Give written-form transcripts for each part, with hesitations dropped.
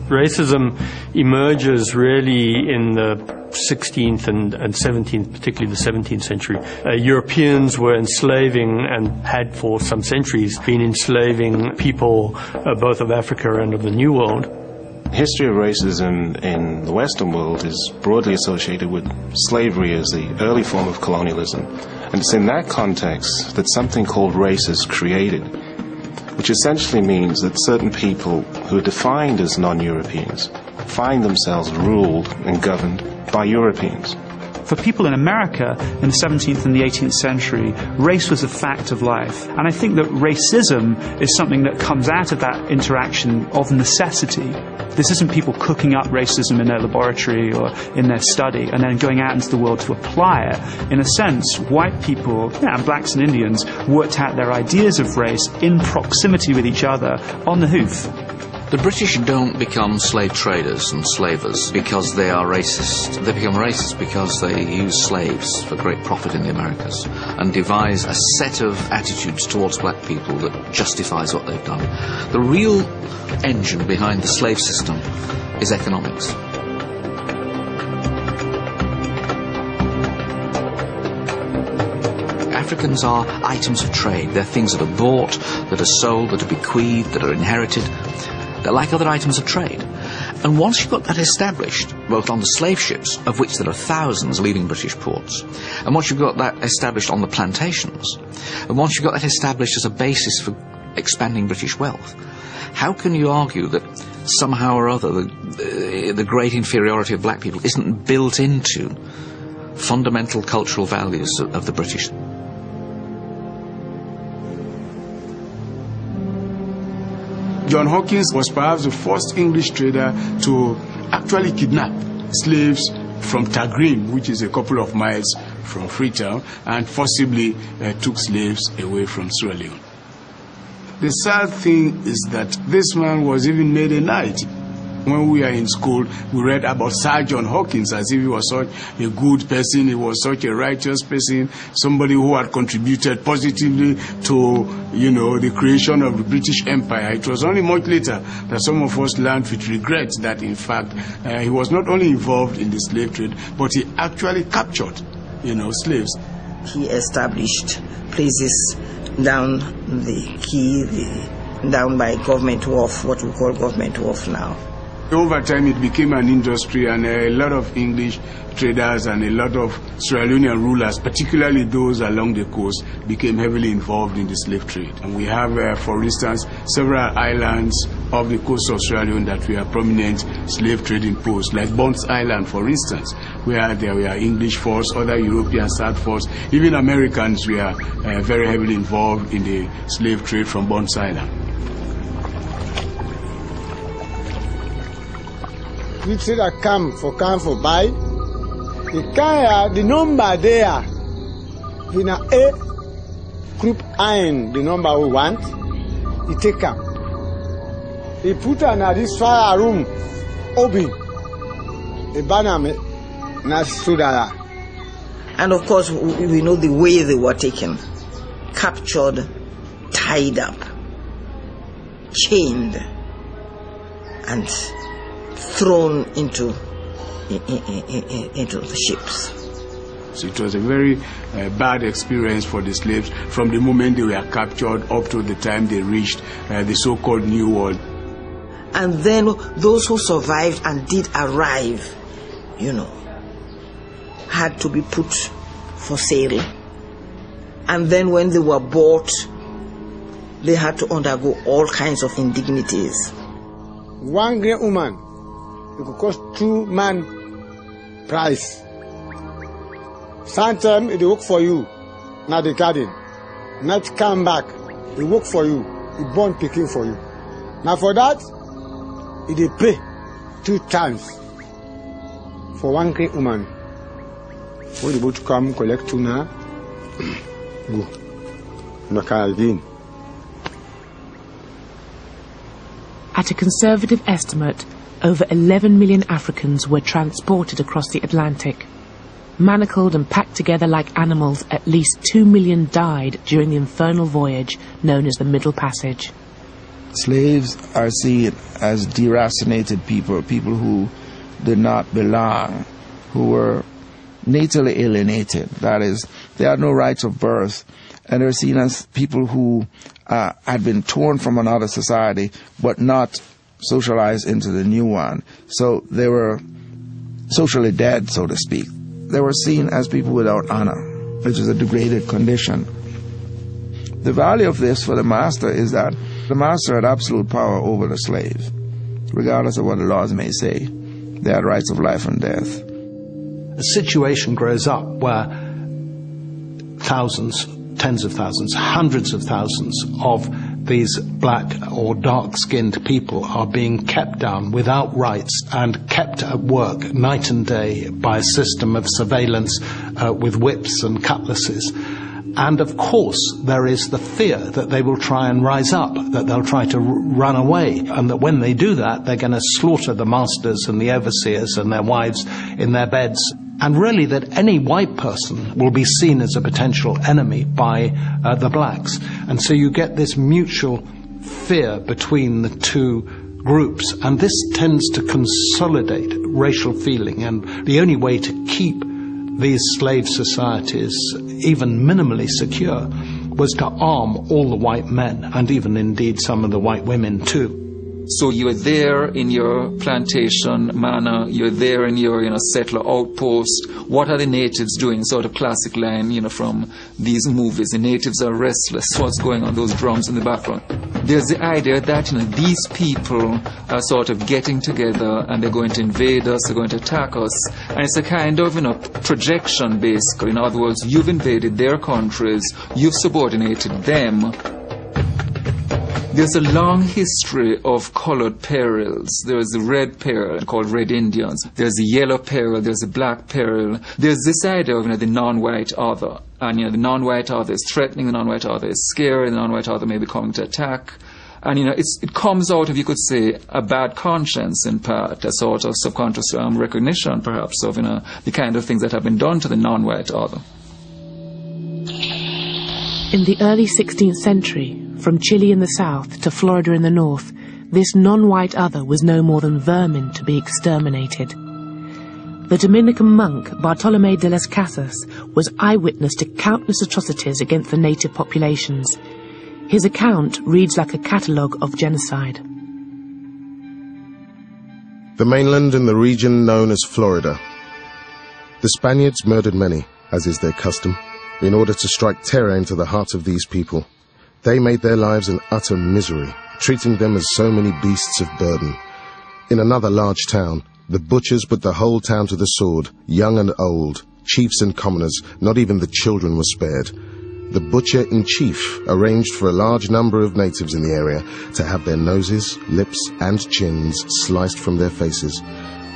Racism emerges really in the 16th and 17th, particularly the 17th century. Europeans were enslaving and had for some centuries been enslaving people both of Africa and of the New World. The history of racism in the Western world is broadly associated with slavery as the early form of colonialism. And it's in that context that something called race is created, which essentially means that certain people who are defined as non-Europeans find themselves ruled and governed by Europeans. For people in America in the 17th and the 18th century, race was a fact of life. And I think that racism is something that comes out of that interaction of necessity. This isn't people cooking up racism in their laboratory or in their study and then going out into the world to apply it. In a sense, white people, and blacks and Indians, worked out their ideas of race in proximity with each other on the hoof. The British don't become slave traders and slavers because they are racist. They become racist because they use slaves for great profit in the Americas and devise a set of attitudes towards black people that justifies what they've done. The real engine behind the slave system is economics. Africans are items of trade. They're things that are bought, that are sold, that are bequeathed, that are inherited. They're like other items of trade. And once you've got that established, both on the slave ships, of which there are thousands leaving British ports, and once you've got that established on the plantations, and once you've got that established as a basis for expanding British wealth, how can you argue that somehow or other the great inferiority of black people isn't built into fundamental cultural values of the British? John Hawkins was perhaps the first English trader to actually kidnap slaves from Tagrim, which is a couple of miles from Freetown, and forcibly took slaves away from Sierra Leone. The sad thing is that this man was even made a knight. When we were in school, we read about Sir John Hawkins as if he was such a good person, he was such a righteous person, somebody who had contributed positively to, the creation of the British Empire. It was only much later that some of us learned with regret that, in fact, he was not only involved in the slave trade, but he actually captured, slaves. He established places down the quay, down by Government Wharf, what we call Government Wharf now. Over time it became an industry, and a lot of English traders and a lot of Sierra Leonean rulers, particularly those along the coast, became heavily involved in the slave trade. And we have, for instance, several islands off the coast of Sierra Leone that were prominent slave trading posts, like Bonds Island, for instance, where there were English force, other European South force, even Americans were very heavily involved in the slave trade from Bonds Island. We say that come for buy. The number there, in a group iron, the number we want, he take up. He put on this fire room, open, a banana, not sudara. And of course, we know the way they were taken, captured, tied up, chained, and thrown into the ships. So it was a very bad experience for the slaves from the moment they were captured up to the time they reached the so-called New World. And then those who survived and did arrive, had to be put for sale. And then when they were bought, they had to undergo all kinds of indignities. One great woman, it could cost 2 man price. Sometimes it work for you, not the garden. Not come back, it work for you, it born picking for you. Now for that, it pay 2 times for one great woman. When the boat come collect tuna, go. No Calvin. At a conservative estimate, over 11 million Africans were transported across the Atlantic. Manacled and packed together like animals, at least 2 million died during the infernal voyage known as the Middle Passage. Slaves are seen as deracinated people, people who did not belong, who were natally alienated. That is, they had no rights of birth, and they're seen as people who had been torn from another society but not socialized into the new one. So they were socially dead, so to speak. They were seen as people without honor, which is a degraded condition. The value of this for the master is that the master had absolute power over the slave, regardless of what the laws may say. They had rights of life and death. A situation grows up where thousands, tens of thousands, hundreds of thousands of these black or dark-skinned people are being kept down without rights and kept at work night and day by a system of surveillance with whips and cutlasses. And of course, there is the fear that they will try and rise up, that they'll try to run away, and that when they do that, they're going to slaughter the masters and the overseers and their wives in their beds. And really that any white person will be seen as a potential enemy by the blacks. And so you get this mutual fear between the two groups, and this tends to consolidate racial feeling. And the only way to keep these slave societies even minimally secure was to arm all the white men, and even indeed some of the white women too. So you're there in your plantation manor, you're there in your, settler outpost. What are the natives doing? Sort of classic line, from these movies. The natives are restless. What's going on? Those drums in the background. There's the idea that, these people are sort of getting together and they're going to invade us, they're going to attack us. And it's a kind of, projection basically. In other words, you've invaded their countries, you've subordinated them. There's a long history of colored perils. There's the red peril called Red Indians. There's the yellow peril. There's the black peril. There's this idea of the non-white other. And the non-white other is threatening, the non-white other is scary, the non-white other may be coming to attack. And it comes out of, you could say, a bad conscience in part, a sort of subconscious recognition perhaps of the kind of things that have been done to the non-white other. In the early 16th century, from Chile in the south to Florida in the north, this non-white other was no more than vermin to be exterminated. The Dominican monk Bartolomé de las Casas was eyewitness to countless atrocities against the native populations. His account reads like a catalogue of genocide. The mainland and the region known as Florida. The Spaniards murdered many, as is their custom, in order to strike terror into the hearts of these people. They made their lives an utter misery, treating them as so many beasts of burden. In another large town, the butchers put the whole town to the sword, young and old, chiefs and commoners, not even the children were spared. The butcher-in-chief arranged for a large number of natives in the area to have their noses, lips, and chins sliced from their faces.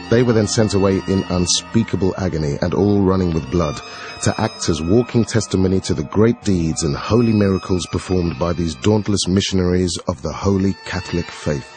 They were then sent away in unspeakable agony and all running with blood, to act as walking testimony to the great deeds and holy miracles performed by these dauntless missionaries of the Holy Catholic faith.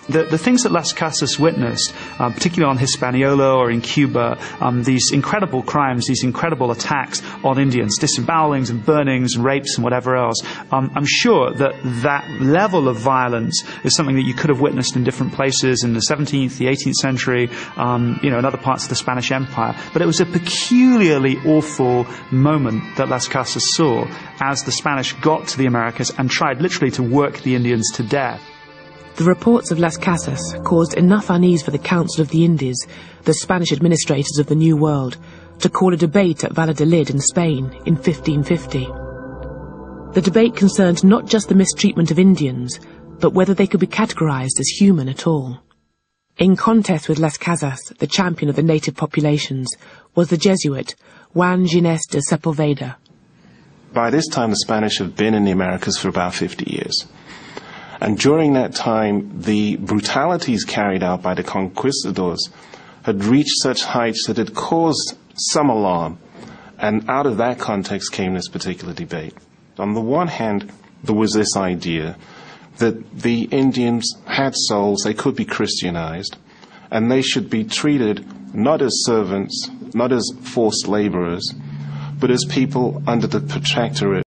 The things that Las Casas witnessed, particularly on Hispaniola or in Cuba, these incredible crimes, these incredible attacks on Indians, disembowelings and burnings and rapes and whatever else, I'm sure that level of violence is something that you could have witnessed in different places in the 17th, the 18th century, in other parts of the Spanish Empire. But it was a peculiarly awful moment that Las Casas saw as the Spanish got to the Americas and tried literally to work the Indians to death. The reports of Las Casas caused enough unease for the Council of the Indies, the Spanish administrators of the New World, to call a debate at Valladolid in Spain in 1550. The debate concerned not just the mistreatment of Indians, but whether they could be categorized as human at all. In contest with Las Casas, the champion of the native populations, was the Jesuit Juan Ginés de Sepulveda. By this time, the Spanish have been in the Americas for about 50 years. And during that time, the brutalities carried out by the conquistadors had reached such heights that it caused some alarm. And out of that context came this particular debate. On the one hand, there was this idea that the Indians had souls, they could be Christianized, and they should be treated not as servants, not as forced laborers, but as people under the protectorate